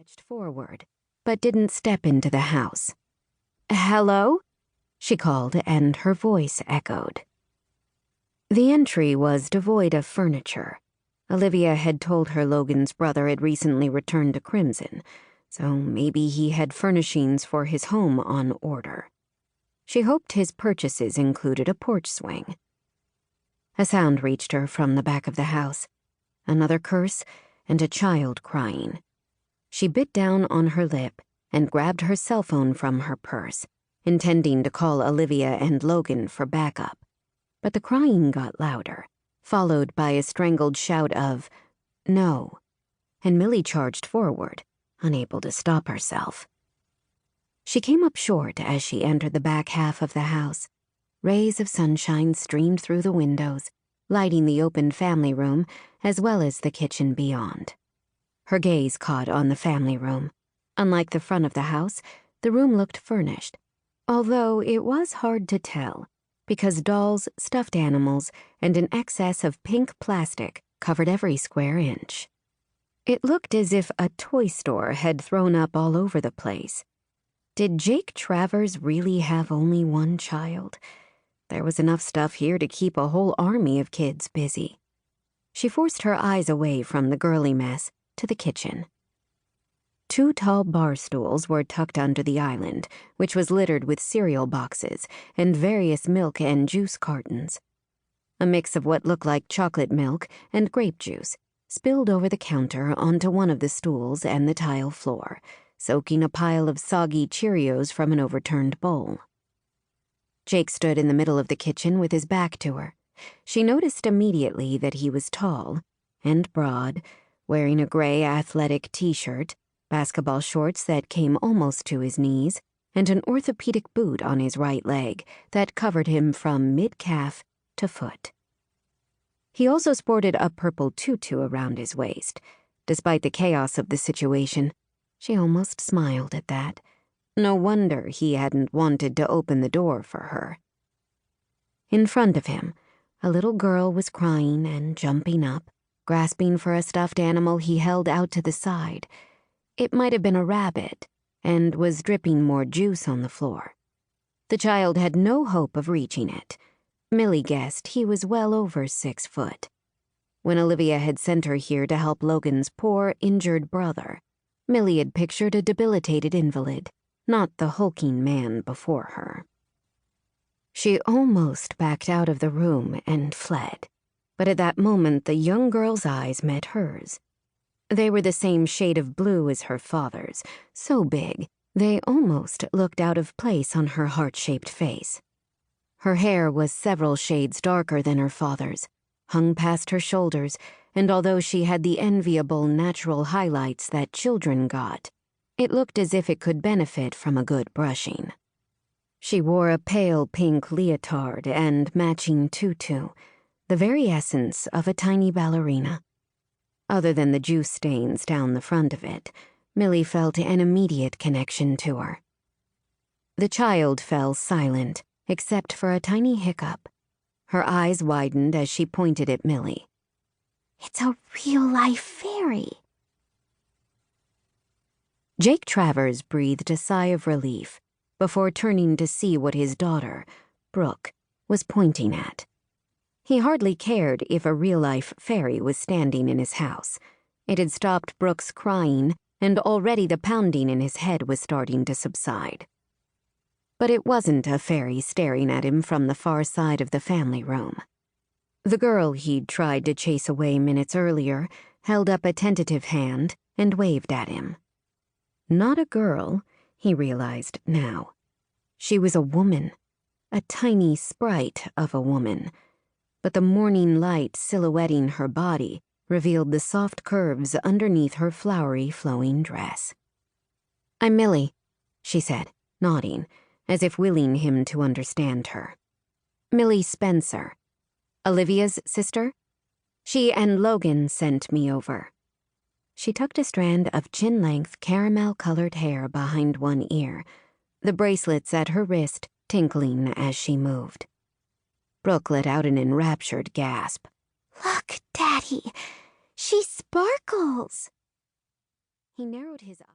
edged forward, but didn't step into the house. "Hello?" she called, and her voice echoed. The entry was devoid of furniture. Olivia had told her Logan's brother had recently returned to Crimson, so maybe he had furnishings for his home on order. She hoped his purchases included a porch swing. A sound reached her from the back of the house, another curse and a child crying. She bit down on her lip and grabbed her cell phone from her purse, intending to call Olivia and Logan for backup. But the crying got louder, followed by a strangled shout of, "No," and Millie charged forward, unable to stop herself. She came up short as she entered the back half of the house. Rays of sunshine streamed through the windows, lighting the open family room as well as the kitchen beyond. Her gaze caught on the family room. Unlike the front of the house, the room looked furnished, although it was hard to tell, because dolls, stuffed animals, and an excess of pink plastic covered every square inch. It looked as if a toy store had thrown up all over the place. Did Jake Travers really have only one child? There was enough stuff here to keep a whole army of kids busy. She forced her eyes away from the girly mess to the kitchen. 2 tall bar stools were tucked under the island, which was littered with cereal boxes and various milk and juice cartons. A mix of what looked like chocolate milk and grape juice spilled over the counter onto one of the stools and the tile floor, soaking a pile of soggy Cheerios from an overturned bowl. Jake stood in the middle of the kitchen with his back to her. She noticed immediately that he was tall and broad, wearing a gray athletic t-shirt, basketball shorts that came almost to his knees, and an orthopedic boot on his right leg that covered him from mid-calf to foot. He also sported a purple tutu around his waist. Despite the chaos of the situation, she almost smiled at that. No wonder he hadn't wanted to open the door for her. In front of him, a little girl was crying and jumping up, grasping for a stuffed animal he held out to the side. It might have been a rabbit, and was dripping more juice on the floor. The child had no hope of reaching it. Millie guessed he was well over 6 foot. When Olivia had sent her here to help Logan's poor, injured brother, Millie had pictured a debilitated invalid, not the hulking man before her. She almost backed out of the room and fled, but at that moment the young girl's eyes met hers. They were the same shade of blue as her father's, so big they almost looked out of place on her heart-shaped face. Her hair was several shades darker than her father's, hung past her shoulders, and although she had the enviable natural highlights that children got, it looked as if it could benefit from a good brushing. She wore a pale pink leotard and matching tutu, the very essence of a tiny ballerina. Other than the juice stains down the front of it, Millie felt an immediate connection to her. The child fell silent, except for a tiny hiccup. Her eyes widened as she pointed at Millie. "It's a real-life fairy." Jake Travers breathed a sigh of relief before turning to see what his daughter, Brooke, was pointing at. He hardly cared if a real-life fairy was standing in his house. It had stopped Brooke's crying, and already the pounding in his head was starting to subside. But it wasn't a fairy staring at him from the far side of the family room. The girl he'd tried to chase away minutes earlier held up a tentative hand and waved at him. Not a girl, he realized now. She was a woman, a tiny sprite of a woman, but the morning light silhouetting her body revealed the soft curves underneath her flowery, flowing dress. "I'm Millie," she said, nodding, as if willing him to understand her. "Millie Spencer. Olivia's sister? She and Logan sent me over." She tucked a strand of chin-length caramel-colored hair behind one ear, the bracelets at her wrist tinkling as she moved. Brooke let out an enraptured gasp. "Look, Daddy! She sparkles!" He narrowed his eyes.